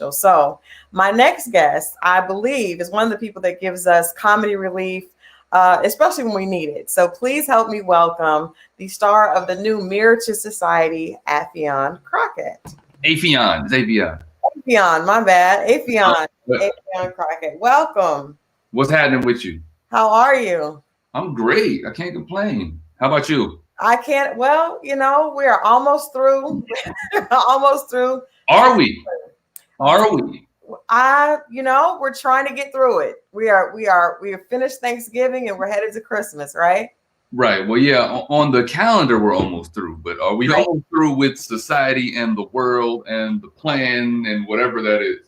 So my next guest, I believe, is one of the people that gives us comedy relief, especially when we need it. So please help me welcome the star of the new Mirror to Society, Affion Crockett. Affion, Xavier. Affion, my bad. Affion Crockett. Welcome. What's happening with you? How are you? I'm great. I can't complain. How about you? I can't. Well, we are almost through. Almost through. Are we? Are we? We're trying to get through it. We have finished Thanksgiving and we're headed to Christmas, right? Right. Well, yeah, on the calendar, we're almost through, but are we almost through with society and the world and the plan and whatever that is?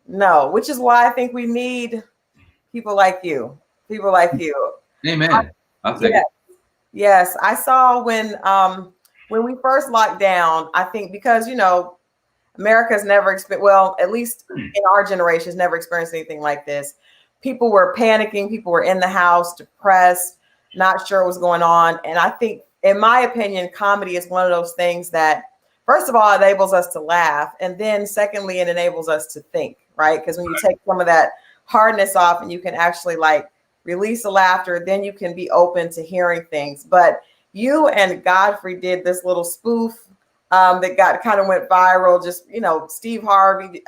No, which is why I think we need people like you. People like you. Amen. I'll take it. Yes. I saw when we first locked down, I think because, America's never experienced, well, at least in our generation, has never experienced anything like this. People were panicking. People were in the house, depressed, not sure what's going on. And I think, in my opinion, comedy is one of those things that, first of all, enables us to laugh. And then secondly, it enables us to think, right? Because when you take some of that hardness off and you can actually release the laughter, then you can be open to hearing things. But you and Godfrey did this little spoof that kind of went viral. Just, Steve Harvey,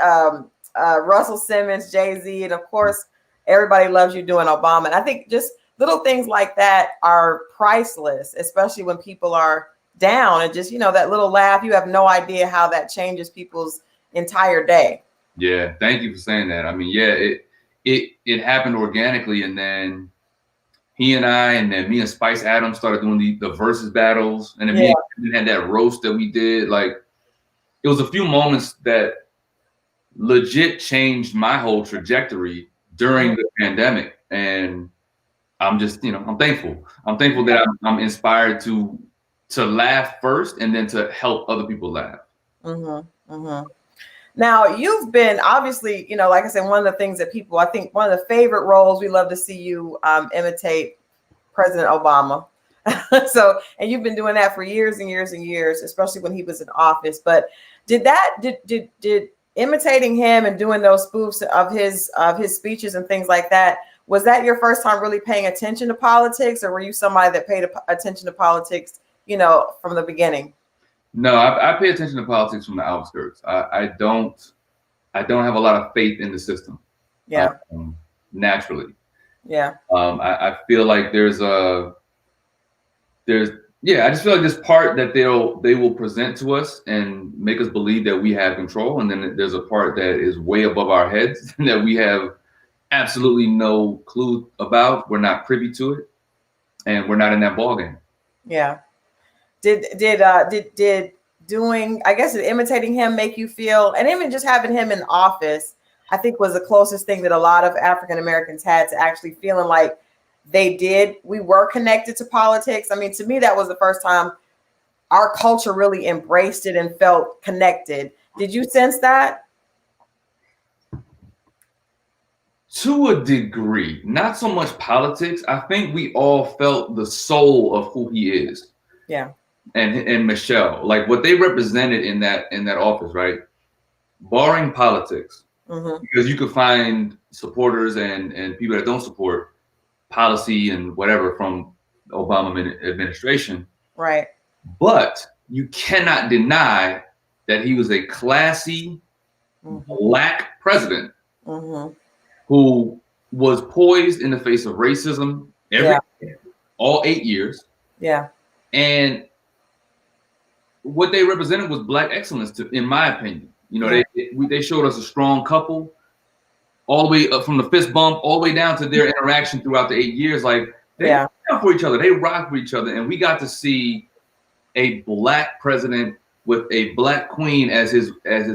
Russell Simmons, Jay-Z, and of course, everybody loves you doing Obama. And I think just little things like that are priceless, especially when people are down and just, that little laugh, you have no idea how that changes people's entire day. Yeah. Thank you for saying that. I mean, yeah, it happened organically. And then he and I, and then me and Spice Adams started doing the versus battles. And then me and had that roast that we did. It was a few moments that legit changed my whole trajectory during the pandemic. And I'm just, I'm thankful. I'm thankful that I'm inspired to laugh first and then to help other people laugh. Mm-hmm, mm-hmm. Now, you've been, obviously, like I said, one of the things that people, I think one of the favorite roles, we love to see you imitate President Obama. And you've been doing that for years and years and years, especially when he was in office. But did imitating him and doing those spoofs of his speeches and things like that, was that your first time really paying attention to politics, or were you somebody that paid attention to politics, from the beginning? No, I pay attention to politics from the outskirts. I don't have a lot of faith in the system. Yeah. Naturally. Yeah. I feel like I just feel like this part that they will present to us and make us believe that we have control, and then there's a part that is way above our heads that we have absolutely no clue about. We're not privy to it, and we're not in that ballgame. Yeah. Did doing, I guess, did imitating him make you feel, and even just having him in office, I think was the closest thing that a lot of African Americans had to actually feeling like we were connected to politics. I mean, to me, that was the first time our culture really embraced it and felt connected. Did you sense that? To a degree, not so much politics. I think we all felt the soul of who he is. Yeah. And Michelle, like what they represented in that office, right? Barring politics, because you could find supporters and people that don't support policy and whatever from the Obama administration. Right. But you cannot deny that he was a classy Black president who was poised in the face of racism all 8 years. Yeah. And what they represented was Black excellence, in my opinion. They showed us a strong couple, all the way up from the fist bump, all the way down to their interaction throughout the 8 years. Like they rocked for each other, they rocked for each other, and we got to see a Black president with a Black queen as his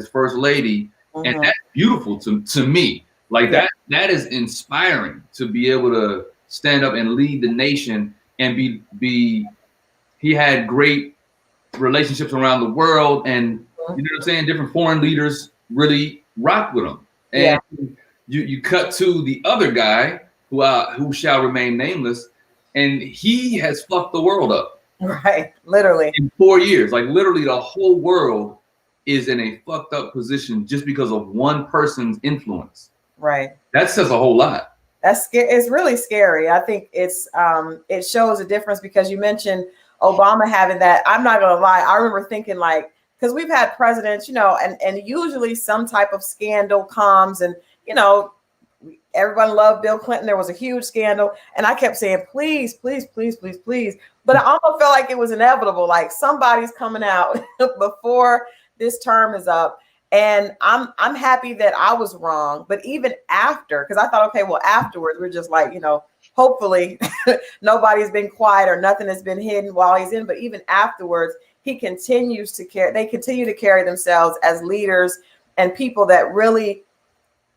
first lady, and that's beautiful to me. Like that is inspiring to be able to stand up and lead the nation and be. He had great relationships around the world, and you know what I'm saying, different foreign leaders really rocked with him. And you cut to the other guy who shall remain nameless, and he has fucked the world up. Right, literally. In 4 years, like literally the whole world is in a fucked up position just because of one person's influence. Right. That says a whole lot. That's scary. It's really scary. I think it shows a difference because you mentioned Obama having that. I'm not gonna lie. I remember thinking like, because we've had presidents, you know, and usually some type of scandal comes, and you know, everyone loved Bill Clinton. There was a huge scandal, and I kept saying, please, please, please, please, please. But I almost felt like it was inevitable. Like somebody's coming out before this term is up. And I'm happy that I was wrong. But even after, because I thought, okay, well, afterwards, we're just like, you know, hopefully nobody's been quiet or nothing has been hidden while he's in. But even afterwards, they continue to carry themselves as leaders and people that really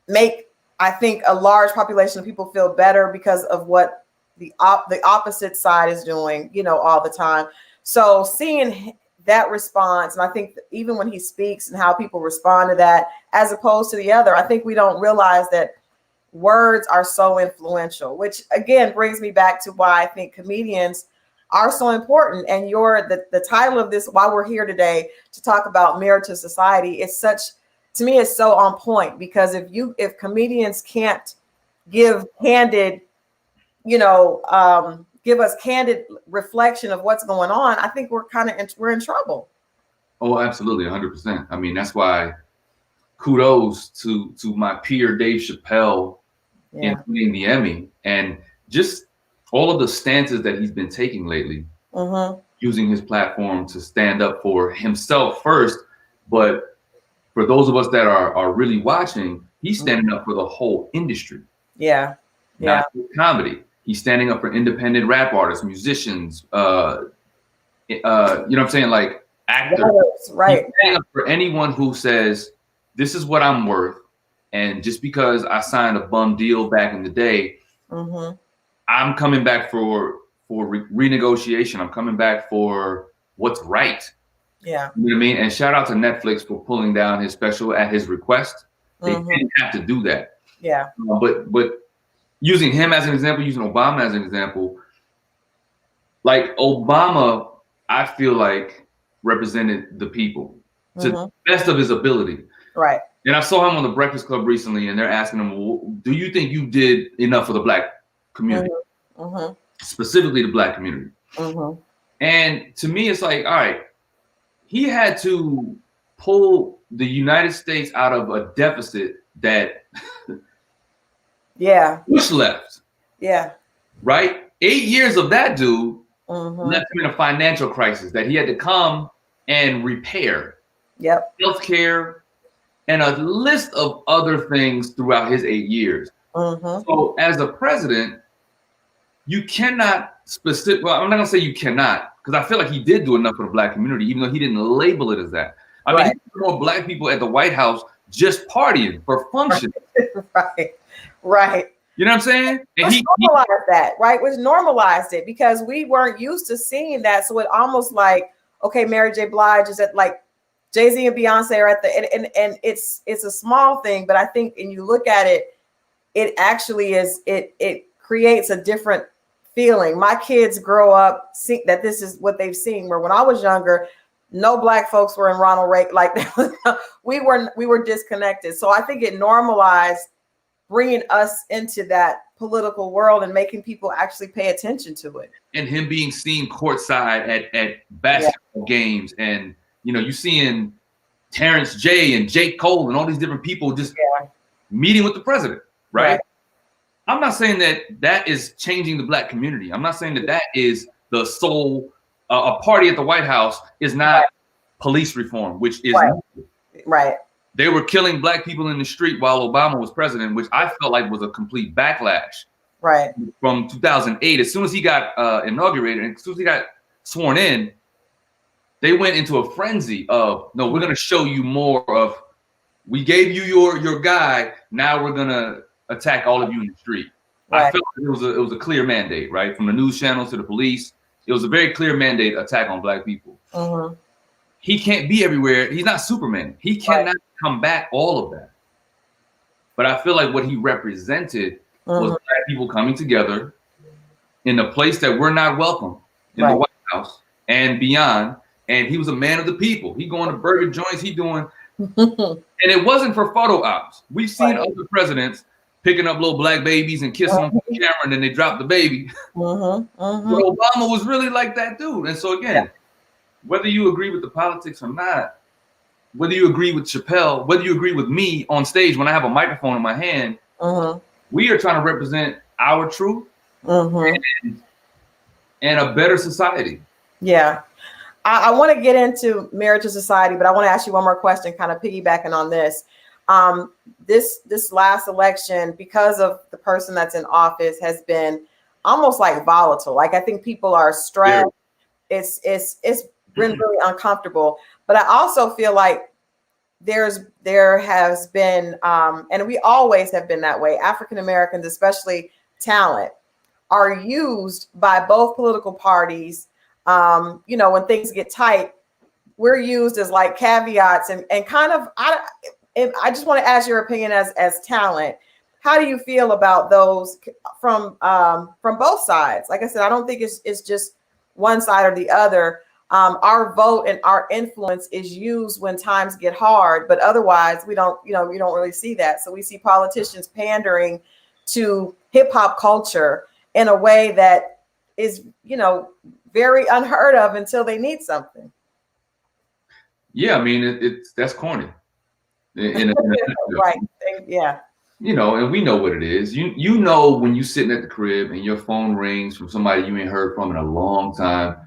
make, I think, a large population of people feel better because of what the opposite side is doing, you know, all the time. So seeing that response, and I think even when he speaks and how people respond to that, as opposed to the other, I think we don't realize that words are so influential, which again brings me back to why I think comedians are so important. And the title of this, why we're here today to talk about Mirror to Society, is such, to me, it's so on point, because if comedians can't give candid, you know, give us candid reflection of what's going on, I think we're in trouble. Oh, absolutely, 100%. I mean, that's why kudos to my peer Dave Chappelle in winning the Emmy, and just all of the stances that he's been taking lately, using his platform to stand up for himself first, but for those of us that are really watching, he's standing up for the whole industry. Yeah. Not just comedy. He's standing up for independent rap artists, musicians, you know what I'm saying? Like actors. Right. He's standing up for anyone who says, this is what I'm worth. And just because I signed a bum deal back in the day, I'm coming back for renegotiation. I'm coming back for what's right. Yeah. You know what I mean? And shout out to Netflix for pulling down his special at his request. They didn't have to do that. Yeah. But using him as an example, using Obama as an example, like Obama, I feel like represented the people to the best of his ability. Right. And I saw him on the Breakfast Club recently, and they're asking him, well, do you think you did enough for the Black community? Specifically the Black community. And to me, it's like, all right, he had to pull the United States out of a deficit that Bush left. Yeah. Right? 8 years of that dude left him in a financial crisis that he had to come and repair. Yep. Healthcare and a list of other things throughout his 8 years. So as a president, you cannot well, I'm not gonna say you cannot, because I feel like he did do enough for the Black community, even though he didn't label it as that. I mean, he had more Black people at the White House just partying for function. Right. You know what I'm saying? And he normalized that, right? Which normalized it because we weren't used to seeing that. So it almost like, okay, Mary J. Blige is at like Jay-Z and Beyonce are at the and it's a small thing, but I think when you look at it, it actually is it creates a different feeling. My kids grow up see that this is what they've seen. Where when I was younger, no Black folks were in Ronald Reagan. Like we were disconnected. So I think it normalized bringing us into that political world and making people actually pay attention to it. And him being seen courtside at basketball games, and you know, you seeing Terrence J and Jake Cole and all these different people just meeting with the president, right? I'm not saying that is changing the Black community. I'm not saying that is the sole a party at the White House is not police reform, which is right. They were killing Black people in the street while Obama was president, which I felt like was a complete backlash. Right. From 2008, as soon as he got inaugurated, and as soon as he got sworn in, they went into a frenzy of, no, we're going to show you more of, we gave you your guy, now we're going to attack all of you in the street. I felt like it was a clear mandate, right? From the news channels to the police, it was a very clear mandate attack on Black people. He can't be everywhere. He's not Superman. He cannot combat all of that. But I feel like what he represented was Black people coming together in a place that we're not welcome in the White House and beyond, and he was a man of the people. He going to burger joints. He doing, and it wasn't for photo ops. We've seen other presidents picking up little black babies and kissing them on the camera, and then they drop the baby. But Obama was really like that dude. And so again, whether you agree with the politics or not, whether you agree with Chappelle, whether you agree with me on stage when I have a microphone in my hand, we are trying to represent our truth and a better society. Yeah. I want to get into marriage to society, but I want to ask you one more question, kind of piggybacking on this. This last election, because of the person that's in office, has been almost like volatile. Like I think people are stressed. Yeah. It's been really uncomfortable. But I also feel like there has been, and we always have been that way. African Americans, especially talent, are used by both political parties. When things get tight, we're used as like caveats and kind of, I just want to ask your opinion as talent. How do you feel about those from both sides? Like I said, I don't think it's just one side or the other. Our vote and our influence is used when times get hard, but otherwise we don't really see that. So we see politicians pandering to hip hop culture in a way that is, very unheard of until they need something. Yeah, I mean that's corny. Right. Yeah. And we know what it is. You know when you sitting at the crib and your phone rings from somebody you ain't heard from in a long time,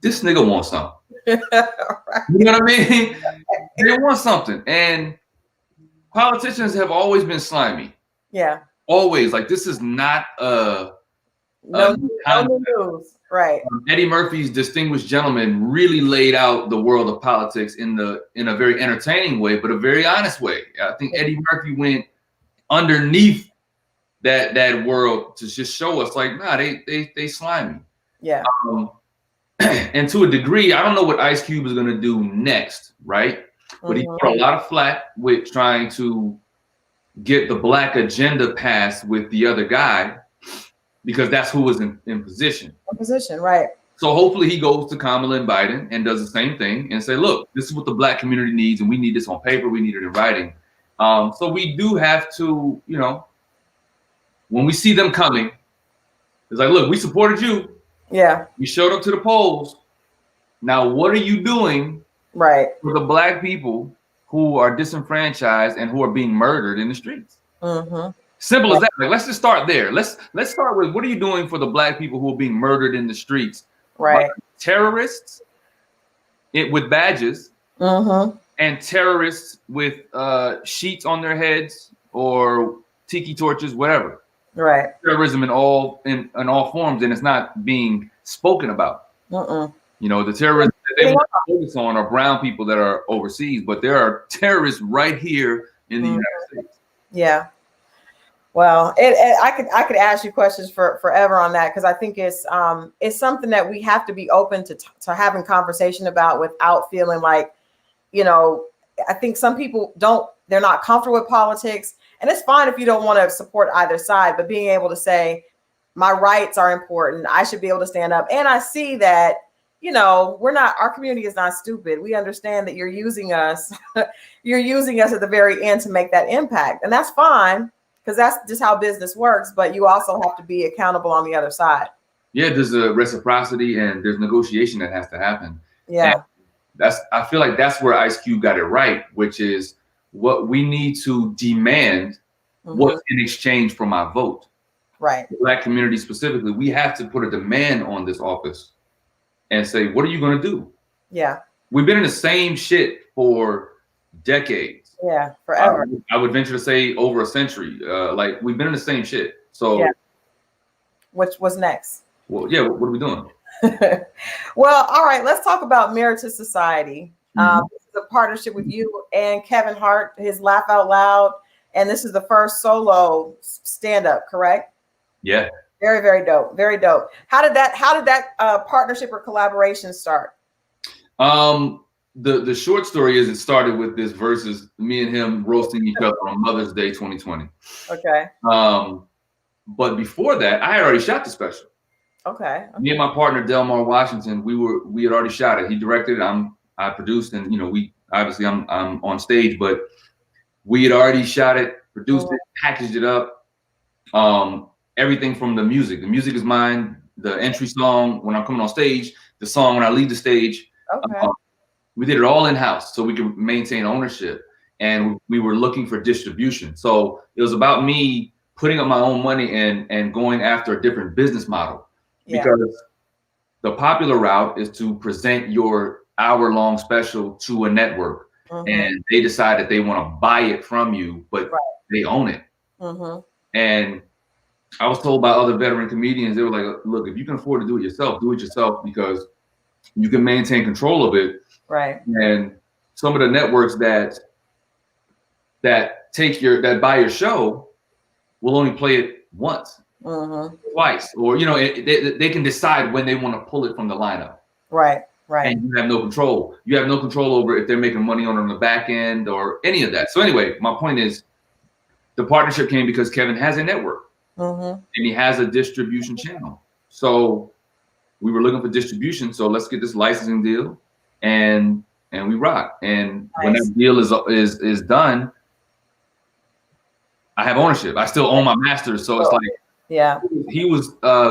this nigga wants something. Right. You know what I mean? They want something. And politicians have always been slimy. Yeah. Always. Like this is not no news. Right. Eddie Murphy's Distinguished Gentleman really laid out the world of politics in a very entertaining way, but a very honest way. I think Eddie Murphy went underneath that world to just show us like, nah, they slimy. Yeah. And to a degree, I don't know what Ice Cube is going to do next, right? But he got a lot of flack with trying to get the black agenda passed with the other guy, because that's who was in position. In position, right. So hopefully he goes to Kamala and Biden and does the same thing and say, look, this is what the black community needs, and we need this on paper, we need it in writing. So we do have to, when we see them coming, it's like, look, we supported you. Yeah. You showed up to the polls. Now, what are you doing for the black people who are disenfranchised and who are being murdered in the streets? Simple as that. Like, let's just start there. Let's start with, what are you doing for the black people who are being murdered in the streets? Right. Like terrorists with badges and terrorists with sheets on their heads or tiki torches, whatever. Right. Terrorism in all forms, and it's not being spoken about. The terrorists that they want to focus on are brown people that are overseas, but there are terrorists right here in the United States. Yeah. Well, I could ask you questions for forever on that, because I think it's something that we have to be open to having conversation about without feeling like, I think some people they're not comfortable with politics, and it's fine if you don't want to support either side, but being able to say my rights are important, I should be able to stand up. And I see that, our community is not stupid. We understand that you're using us at the very end to make that impact, and that's fine, because that's just how business works. But you also have to be accountable on the other side. Yeah, there's a reciprocity and there's negotiation that has to happen. Yeah. And I feel like that's where Ice Cube got it right, which is what we need to demand what's in exchange for my vote. Right. The black community specifically, we have to put a demand on this office and say, what are you going to do? Yeah. We've been in the same shit for decades. Yeah, forever. I would venture to say over a century. Like, we've been in the same shit. So, yeah. What's next? Well, yeah, what are we doing? Well, all right, let's talk about Marriage to Society. This is a partnership with you and Kevin Hart, his Laugh Out Loud, and this is the first solo stand-up, correct? Yeah. Very, very dope. Very dope. How did that partnership or collaboration start? The short story is, it started with this versus me and him roasting each other on Mother's Day 2020. Okay. But before that, I had already shot the special. Okay. Me and my partner Delmar Washington, we had already shot it. He directed it. I produced, and we obviously I'm on stage, but we had already shot it, produced it, packaged it up. Everything from the music. The music is mine. The entry song when I'm coming on stage, the song when I leave the stage. Okay. We did it all in house so we could maintain ownership, and we were looking for distribution. So it was about me putting up my own money and going after a different business model, because the popular route is to present your hour-long special to a network, and they decide that they want to buy it from you, but they own it. And I was told by other veteran comedians, they were like, look, if you can afford to do it yourself, because you can maintain control of it. Right. And some of the networks that buy your show will only play it once, twice, or they can decide when they want to pull it from the lineup. Right. Right. And you have no control. You have no control over if they're making money on the back end or any of that. So anyway, my point is, the partnership came because Kevin has a network and he has a distribution channel. So we were looking for distribution. So let's get this licensing deal, and we rock. And when that deal is done, I have ownership. I still own my masters. So it's like, he was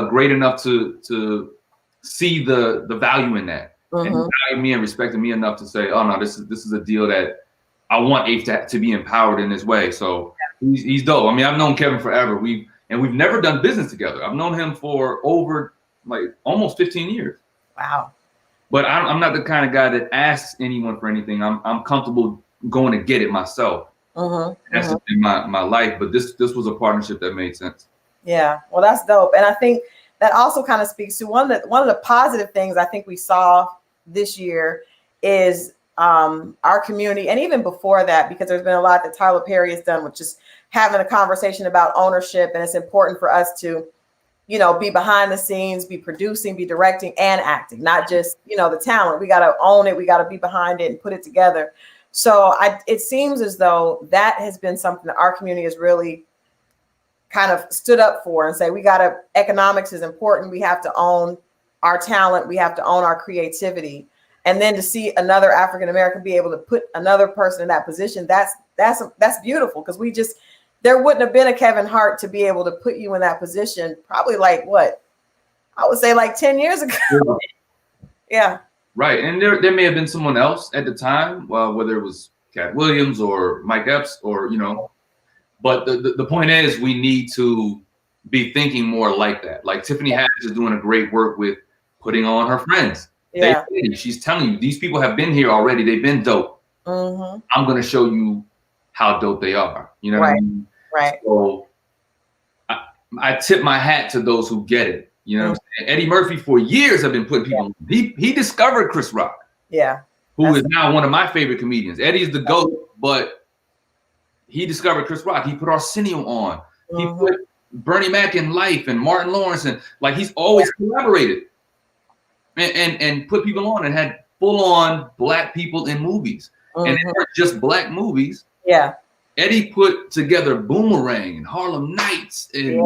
great enough to see the value in that, and he valued me and respected me enough to say, oh no, this is a deal that I want Ace to be empowered in this way. So he's dope. I mean, I've known Kevin forever. We've never done business together. I've known him for over like almost 15 years. Wow. But I'm not the kind of guy that asks anyone for anything. I'm comfortable going to get it myself. That's just been my life. But this was a partnership that made sense. Yeah. Well, that's dope. And I think that also kind of speaks to one of the positive things I think we saw this year is our community, and even before that, because there's been a lot that Tyler Perry has done with just having a conversation about ownership, and it's important for us to, be behind the scenes, be producing, be directing, and acting, not just, the talent. We got to own it. We got to be behind it and put it together. So it seems as though that has been something that our community has really kind of stood up for and say, economics is important. We have to own our talent. We have to own our creativity. And then to see another African-American be able to put another person in that position, that's beautiful, because there wouldn't have been a Kevin Hart to be able to put you in that position probably like what? I would say like 10 years ago. Yeah. Right. And there may have been someone else at the time, whether it was Cat Williams or Mike Epps or, but the point is, we need to be thinking more like that. Like Tiffany Haddish is doing a great work with putting on her friends. Yeah. She's telling you, these people have been here already. They've been dope. I'm going to show you how dope they are. You know what I mean? Right. So I tip my hat to those who get it. You know what I'm saying? Eddie Murphy for years have been putting people on. He discovered Chris Rock. Yeah. Who is now one of my favorite comedians. Eddie's the GOAT, but he discovered Chris Rock. He put Arsenio on. He put Bernie Mac in Life and Martin Lawrence, and like he's always collaborated and put people on and had full-on Black people in movies. And they weren't just Black movies. Yeah. Eddie put together Boomerang and Harlem Nights and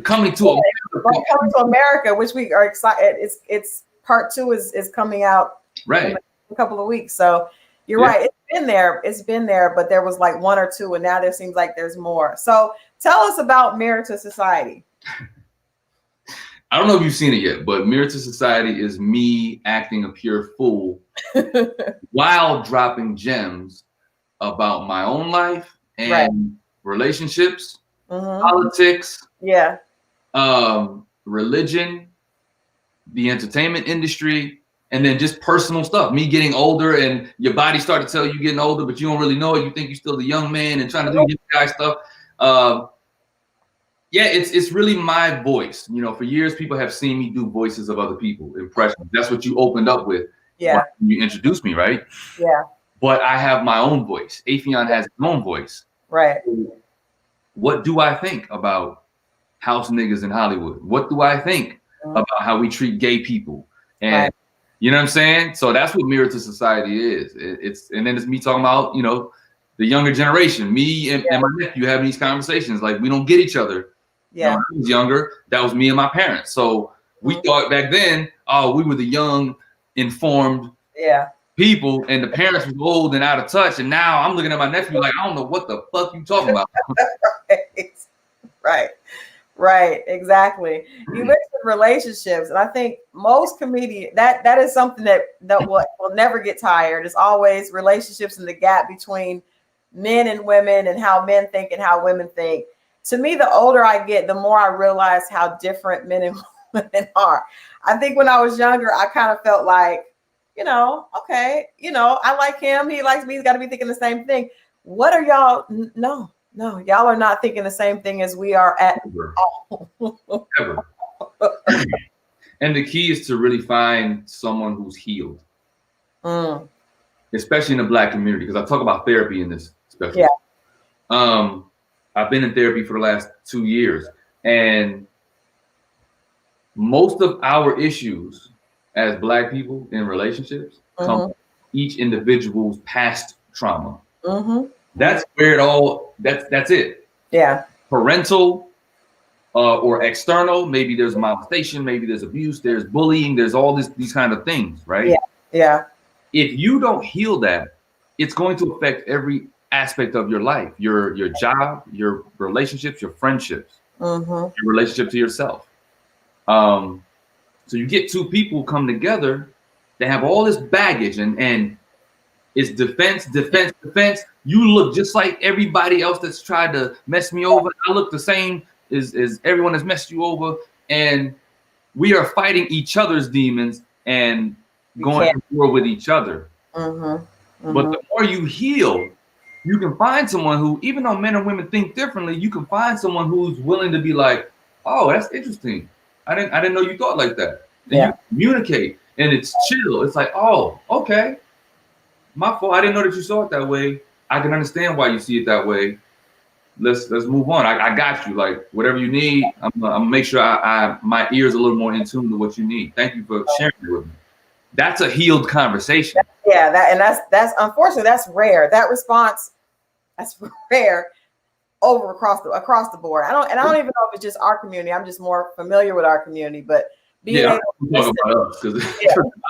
Coming to America. Coming to America, which we are excited. It's part 2 is coming out in a couple of weeks. So you're right. It's been there, but there was like 1 or 2, and now there seems like there's more. So tell us about Mirror to Society. I don't know if you've seen it yet, but Mirror to Society is me acting a pure fool while dropping gems about my own life and relationships, politics, religion, the entertainment industry, and then just personal stuff. Me getting older, and your body started to tell you getting older, but you don't really know it. You think you're still the young man and trying to do young guy stuff. It's really my voice. For years, people have seen me do voices of other people, impressions. That's what you opened up with when you introduced me, right? Yeah. But I have my own voice. Affion has his own voice. Right. What do I think about house niggas in Hollywood? What do I think about how we treat gay people? And you know what I'm saying? So that's what Mirror to Society is. And then it's me talking about, the younger generation, me and my nephew having these conversations. Like, we don't get each other. Yeah. When I was younger, that was me and my parents. So We thought back then, oh, we were the young, informed people, and the parents was old and out of touch. And now I'm looking at my nephew like, I don't know what the fuck you talking about. Right, exactly. You mentioned relationships, and I think most comedians that is something that will never get tired. It's always relationships and the gap between men and women, and how men think and how women think. To me, the older I get, the more I realize how different men and women are. I think when I was younger, I kind of felt like, okay, I like him, he likes me, he's got to be thinking the same thing. What are y'all? No, y'all are not thinking the same thing as we are at all. Ever. And the key is to really find someone who's healed, especially in the Black community, because I talk about therapy in this special. Yeah. I've been in therapy for the last 2 years, and most of our issues as Black people in relationships come from each individual's past trauma. That's where it all. That's it. Yeah. Parental or external. Maybe there's molestation. Maybe there's abuse. There's bullying. There's all these kind of things, right? Yeah. Yeah. If you don't heal that, it's going to affect every aspect of your life, your job, your relationships, your friendships, your relationship to yourself. So you get two people come together, they have all this baggage and it's defense. You look just like everybody else that's tried to mess me over. I look the same as everyone that's messed you over, and we are fighting each other's demons and going to war with each other. But the more you heal, you can find someone who, even though men and women think differently, you can find someone who's willing to be like, oh, that's interesting. I didn't know you thought like that. And you communicate, and it's chill. It's like, oh, okay, my fault. I didn't know that you saw it that way. I can understand why you see it that way. Let's move on. I got you. Like, whatever you need, I'm gonna make sure my ears a little more in tune to what you need. Thank you for sharing it with me. That's a healed conversation. Yeah, that's unfortunately that's rare. That response, that's rare across the board. I don't even know if it's just our community. I'm just more familiar with our community, but being able to talk about us because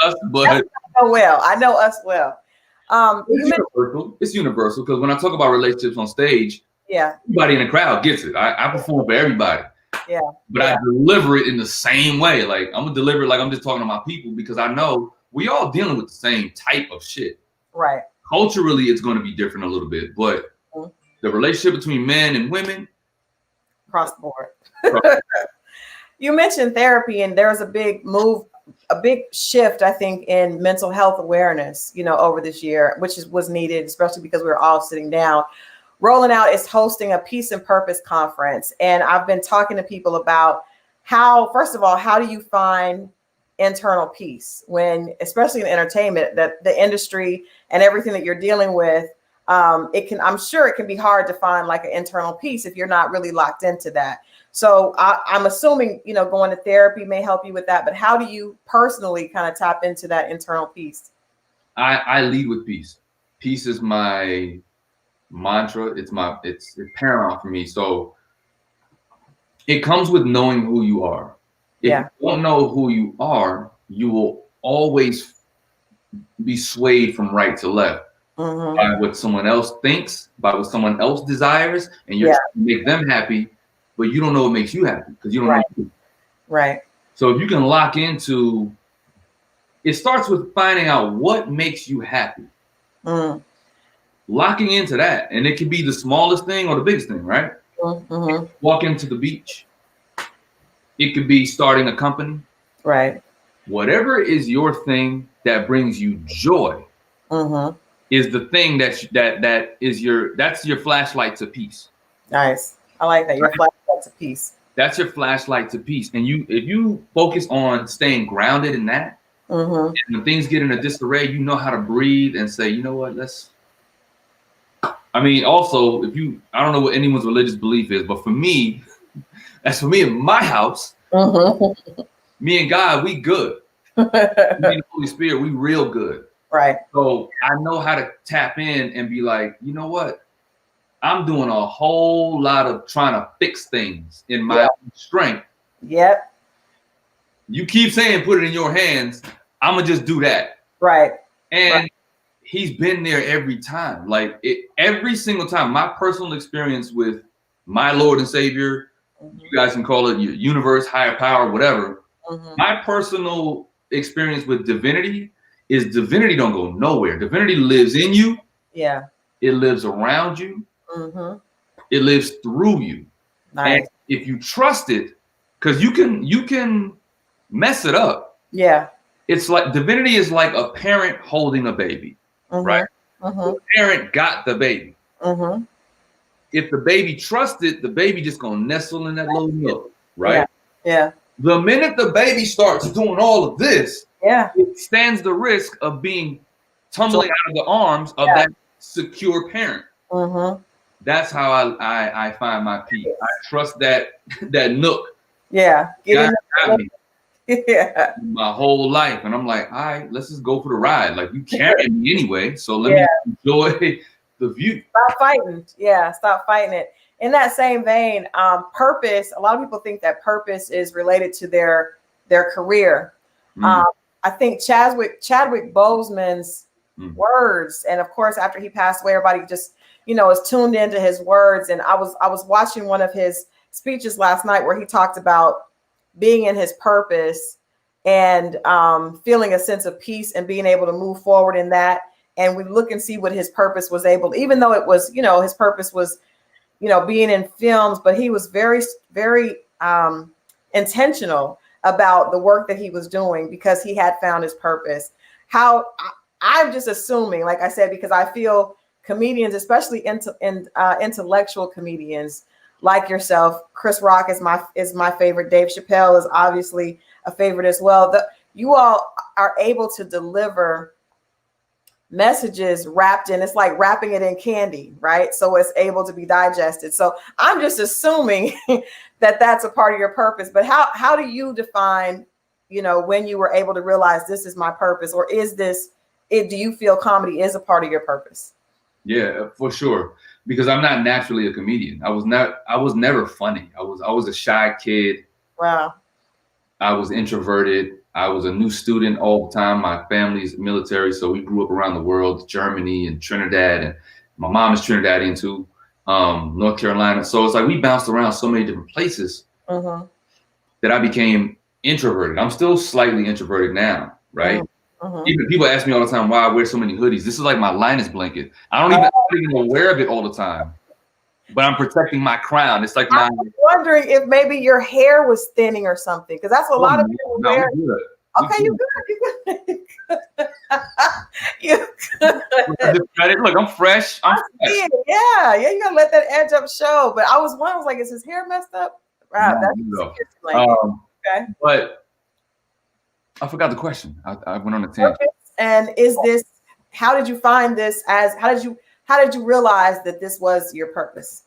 us, but I know us well. It's universal because when I talk about relationships on stage, everybody in the crowd gets it. I perform for everybody. Yeah. But I deliver it in the same way. Like, I'm gonna deliver it like I'm just talking to my people, because I know we all dealing with the same type of shit. Right. Culturally, it's going to be different a little bit, but the relationship between men and women, across the board. You mentioned therapy, and there was a big shift, I think, in mental health awareness, over this year, which was needed, especially because we were all sitting down. Rolling Out is hosting a Peace and Purpose conference. And I've been talking to people about first of all, how do you find internal peace when, especially in entertainment, that the industry and everything that you're dealing with, I'm sure it can be hard to find like an internal peace if you're not really locked into that. So I'm assuming, going to therapy may help you with that, but how do you personally kind of tap into that internal peace? I lead with peace. Peace is my mantra. It's paramount for me. So it comes with knowing who you are. If you don't know who you are, you will always be swayed from right to left by what someone else thinks, by what someone else desires, and you're trying to make them happy, but you don't know what makes you happy because you don't know you. Right. So if you can lock into, it starts with finding out what makes you happy. Locking into that, and it can be the smallest thing or the biggest thing, right? Walk into the beach. It could be starting a company. Right. Whatever is your thing that brings you joy is the thing that's your flashlight to peace. Nice. I like that. Your flashlight to peace. That's your flashlight to peace. And if you focus on staying grounded in that, and when things get in a disarray, you know how to breathe and say, you know what, also, I don't know what anyone's religious belief is, but for me, that's for me in my house, me and God, we good. Me and the Holy Spirit, we real good. Right. So I know how to tap in and be like, you know what? I'm doing a whole lot of trying to fix things in my own strength. Yep. You keep saying put it in your hands. I'm gonna just do that. Right. And he's been there every time. Like every single time. My personal experience with my Lord and Savior, you guys can call it your universe, higher power, whatever. My personal experience with divinity is divinity don't go nowhere. Divinity lives in you. Yeah. It lives around you. It lives through you. Nice. And if you trust it, because you can mess it up. Yeah. It's like divinity is like a parent holding a baby, right? The parent got the baby. If the baby trusted, the baby just gonna nestle in that little nook, right? Yeah. The minute the baby starts doing all of this, it stands the risk of being tumbling out of the arms of that secure parent. That's how I find my peace. I trust that nook. Yeah. God got me. Yeah. My whole life, and I'm like, all right, let's just go for the ride. Like you carry me anyway, so let me enjoy the view. Stop fighting. Yeah, stop fighting it. In that same vein, purpose. A lot of people think that purpose is related to their career. I think Chadwick Boseman's words, and of course, after he passed away, everybody just is tuned into his words. And I was watching one of his speeches last night where he talked about being in his purpose and feeling a sense of peace and being able to move forward in that. And we look and see what his purpose was even though it was, his purpose was, being in films, but he was very, very intentional about the work that he was doing because he had found his purpose. I'm just assuming, like I said, because I feel comedians, especially intellectual comedians like yourself, Chris Rock is my favorite. Dave Chappelle is obviously a favorite as well. You all are able to deliver messages wrapped in, it's like wrapping it in candy, right? So it's able to be digested. So I'm just assuming that that's a part of your purpose. But how do you define, when you were able to realize this is my purpose, or do you feel comedy is a part of your purpose? Yeah, for sure. Because I'm not naturally a comedian. I was never funny. I was a shy kid. Wow. I was introverted. I was a new student all the time. My family's military, so we grew up around the world, Germany and Trinidad, and my mom is Trinidadian too, North Carolina. So it's like we bounced around so many different places that I became introverted. I'm still slightly introverted now, right? Even people ask me all the time why I wear so many hoodies. This is like my Linus blanket. I'm not even aware of it all the time, but I'm protecting my crown. It's like I'm wondering if maybe your hair was thinning or something, because that's a lot of people wear. Okay, you good. You good. Look, I'm fresh. Yeah, you gotta let that edge up show. But I was like, is his hair messed up? Wow, okay. But I forgot the question. I went on a tangent. And how did you find this how did you realize that this was your purpose?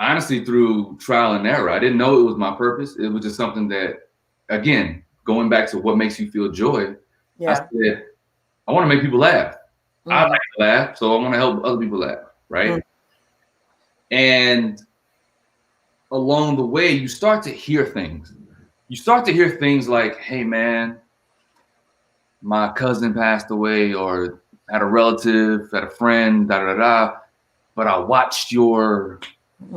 Honestly, through trial and error. I didn't know it was my purpose. It was just something that, again, going back to what makes you feel joy. I said, I want to make people laugh. I like to laugh, so I want to help other people laugh, right? And along the way, you start to hear things. You start to hear things like, hey, man, my cousin passed away, or had a relative, had a friend, but I watched your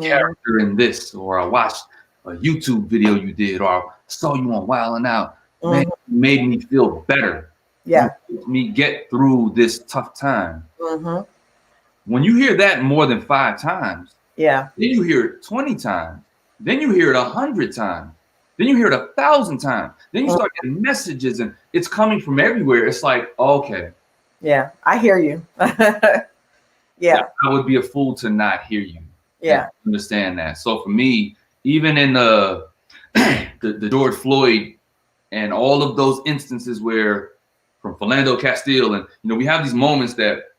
character in this, or I watched a YouTube video you did, or I saw you on Wild 'N Out. Man, it made me feel better. Yeah. It helped me get through this tough time. When you hear that more than 5 times, then you hear it 20 times, then you hear it 100 times. Then you hear it 1,000 times. Then you start getting messages, and it's coming from everywhere. It's like, okay. Yeah, I hear you. Yeah. I would be a fool to not hear you. Yeah. Understand that. So for me, even in the George Floyd and all of those instances where, from Philando Castile, and we have these moments that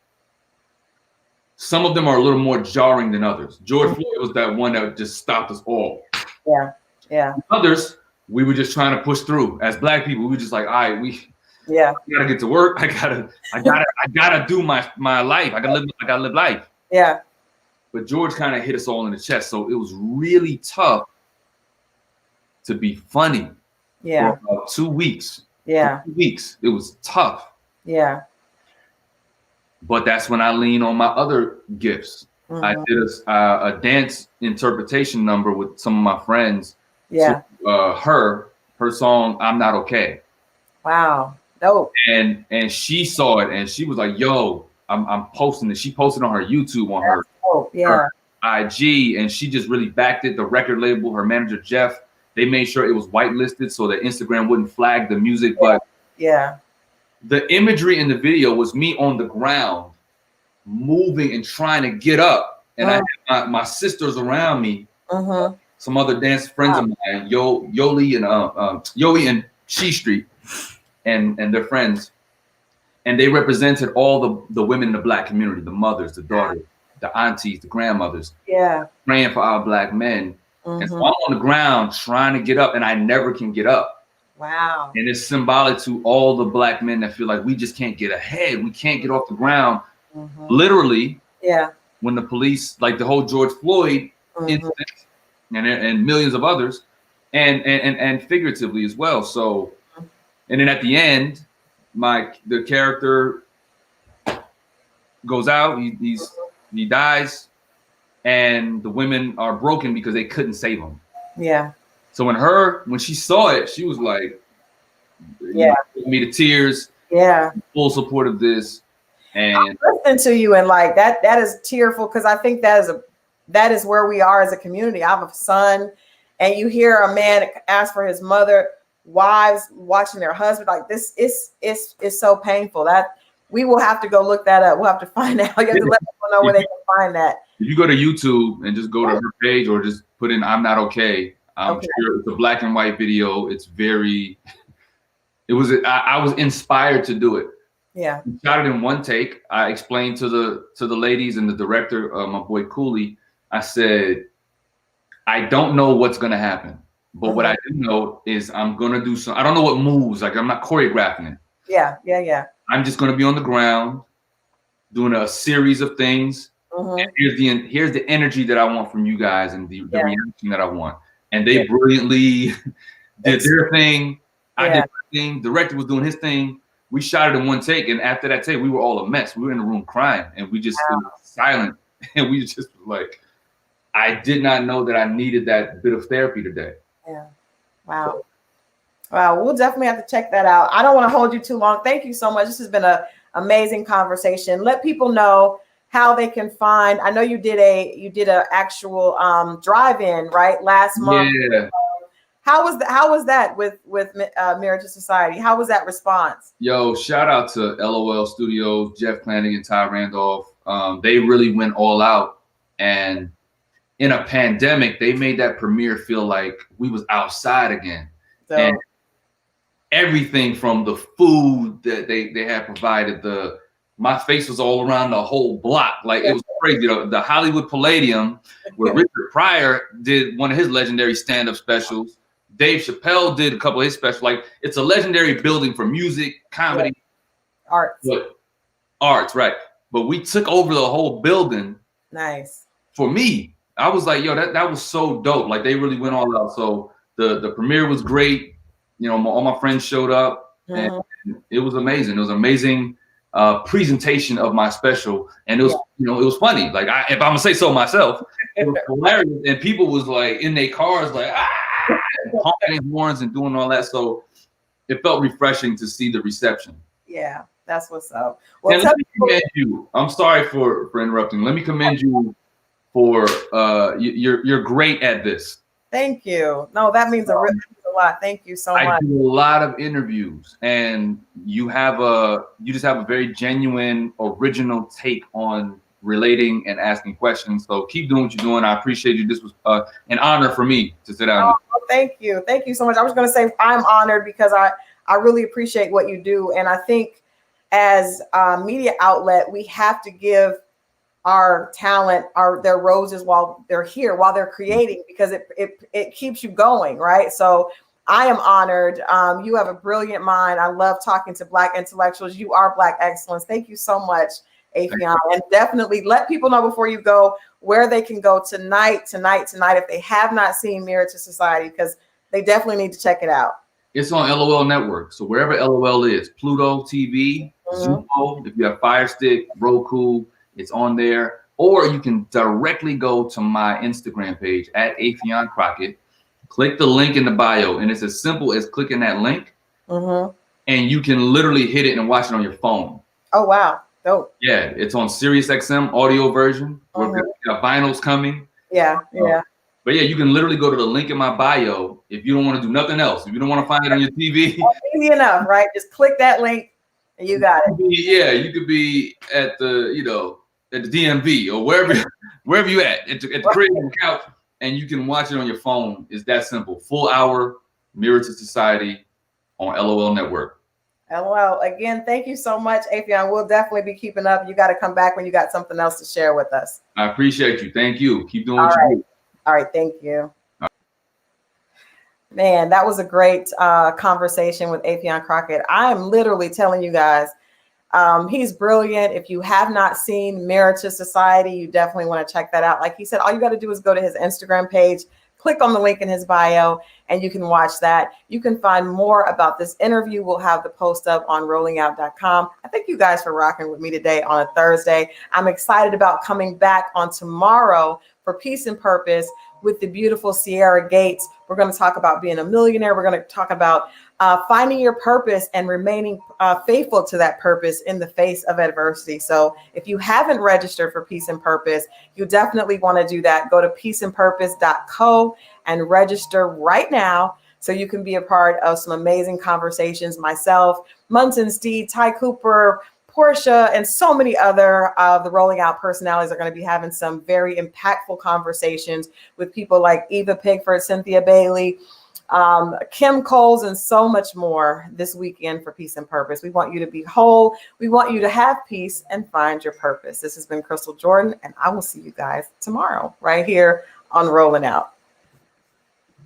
some of them are a little more jarring than others. George Floyd was that one that just stopped us all. Yeah. Others, we were just trying to push through. As Black people, we were just like, all right, we gotta get to work. I gotta do my life. I gotta live life. Yeah. But George kind of hit us all in the chest. So it was really tough to be funny. Yeah. for about 2 weeks. Yeah. 2 weeks. It was tough. Yeah. But that's when I lean on my other gifts. I Mhm. did a dance interpretation number with some of my friends Yeah. to her song "I'm Not Okay," Wow. Dope. and she saw it and she was like, "Yo, I'm posting it." She posted on her YouTube, on her Dope. Yeah. IG, and she just really backed it. The record label, her manager Jeff, they made sure it was whitelisted so that Instagram wouldn't flag the music. But Yeah. the imagery in the video was me on the ground, moving and trying to get up, and I had my sisters around me, Mm-hmm. some other dance friends of mine, Yoli and Yoi and She Street, and their friends, and they represented all the women in the Black community, the mothers, the daughters, the aunties, the grandmothers, Yeah. praying for our Black men. And so Mm-hmm. I'm on the ground trying to get up, and I never can get up. Wow. And it's symbolic to all the Black men that feel like we just can't get ahead, we can't get off the ground. Mm-hmm. Literally, Yeah. when the police, like the whole George Floyd incident, and millions of others, and figuratively as well. So, and then at the end, the character goes out, he dies, and the women are broken because they couldn't save him. Yeah. So when she saw it, she was like, me to tears. Yeah. Full support of this. And I'm listening to you, and like that is tearful, because I think that is where we are as a community. I have a son, and you hear a man ask for his mother, wives watching their husband, like this is so painful. That we will have to go look that up. We'll have to find out. You have to let people know where they can find that. If you go to YouTube and just go to her page, or just put in "I'm Not Okay," I'm sure it's a black and white video. It's very. I was inspired to do it. Yeah. We shot it in one take. I explained to the ladies and the director, my boy Cooley. I said, I don't know what's gonna happen, but what I do know is I'm gonna do some. I don't know what moves. Like, I'm not choreographing it. Yeah. Yeah. Yeah. I'm just gonna be on the ground, doing a series of things. And here's the energy that I want from you guys, and the reaction that I want. And they brilliantly did their thing. I did my thing. The director was doing his thing. We shot it in one take, and after that take, we were all a mess. We were in the room crying, and we just it was silent, and we just like, I did not know that I needed that bit of therapy today. Yeah. Wow. Wow. We'll definitely have to check that out. I don't want to hold you too long. Thank you so much. This has been an amazing conversation. Let people know how they can find. I know you did a actual drive-in, right, last month. Yeah. How was that with Marriage to Society? How was that response? Yo, shout out to LOL Studios, Jeff Flanagan, Ty Randolph. They really went all out, and in a pandemic, they made that premiere feel like we was outside again. So, and everything from the food that they had provided, my face was all around the whole block. Like, it was crazy. The Hollywood Palladium, where Richard Pryor did one of his legendary stand-up specials. Dave Chappelle did a couple of his specials. Like, it's a legendary building for music, comedy, arts, right? But we took over the whole building. Nice. For me, I was like, yo, that was so dope. Like, they really went all out. So the premiere was great. You know, all my friends showed up, and it was amazing. It was amazing presentation of my special, and it was, it was funny. Like, if I'm gonna say so myself, it was hilarious. And people was like in their cars, like honking horns and doing all that. So it felt refreshing to see the reception. Yeah, that's what's up. Well, let me commend you. I'm sorry for interrupting. Let me commend you for you're great at this. Thank you. No, that means a lot. Thank you so much. I do a lot of interviews, and you just have a very genuine, original take on relating and asking questions. So keep doing what you're doing. I appreciate you. This was an honor for me to sit down. Thank you. Thank you so much. I was going to say I'm honored, because I really appreciate what you do. And I think as a media outlet, we have to give our talent their roses while they're here, while they're creating, because it keeps you going, right? So I am honored. You have a brilliant mind. I love talking to Black intellectuals. You are Black excellence. Thank you so much, Affion. And definitely let people know before you go where they can go tonight if they have not seen Marriage to Society, because they definitely need to check it out. It's on LOL Network. So wherever LOL is, Pluto TV, Zumo, if you have Fire Stick, Roku, it's on there. Or you can directly go to my Instagram page at Affion Crockett, click the link in the bio, and it's as simple as clicking that link, and you can literally hit it and watch it on your phone. Oh, wow. Dope. Yeah, it's on Sirius XM audio version. We've got vinyls coming. Yeah, yeah. But yeah, you can literally go to the link in my bio if you don't want to do nothing else. If you don't want to find it on your TV. Easy enough, right? Just click that link and you got it. Yeah, you could be at the, you know, at the DMV or wherever you at the crib on the couch, and you can watch it on your phone. It's that simple. Full hour Mirror to Society on LOL Network. LOL. Again, thank you so much, Affion. We'll definitely be keeping up. You got to come back when you got something else to share with us. I appreciate you. Thank you. Keep doing what you do. All right. Thank you. Man, that was a great conversation with Affion Crockett. I am literally telling you guys, he's brilliant. If you have not seen Mirror to Society, you definitely want to check that out. Like he said, all you got to do is go to his Instagram page, click on the link in his bio, and you can watch that. You can find more about this interview. We'll have the post up on rollingout.com. I thank you guys for rocking with me today on a Thursday. I'm excited about coming back on tomorrow for Peace and Purpose with the beautiful Sierra Gates. We're going to talk about being a millionaire. We're going to talk about finding your purpose and remaining faithful to that purpose in the face of adversity. So if you haven't registered for Peace and Purpose, you definitely want to do that. Go to peaceandpurpose.co and register right now so you can be a part of some amazing conversations. Myself, Munson Steed, Ty Cooper, Portia, and so many other of the Rolling Out personalities are going to be having some very impactful conversations with people like Eva Pigford, Cynthia Bailey, Kim Coles, and so much more this weekend for Peace and Purpose. We want you to be whole. We want you to have peace and find your purpose. This has been Crystal Jordan, and I will see you guys tomorrow right here on Rolling Out.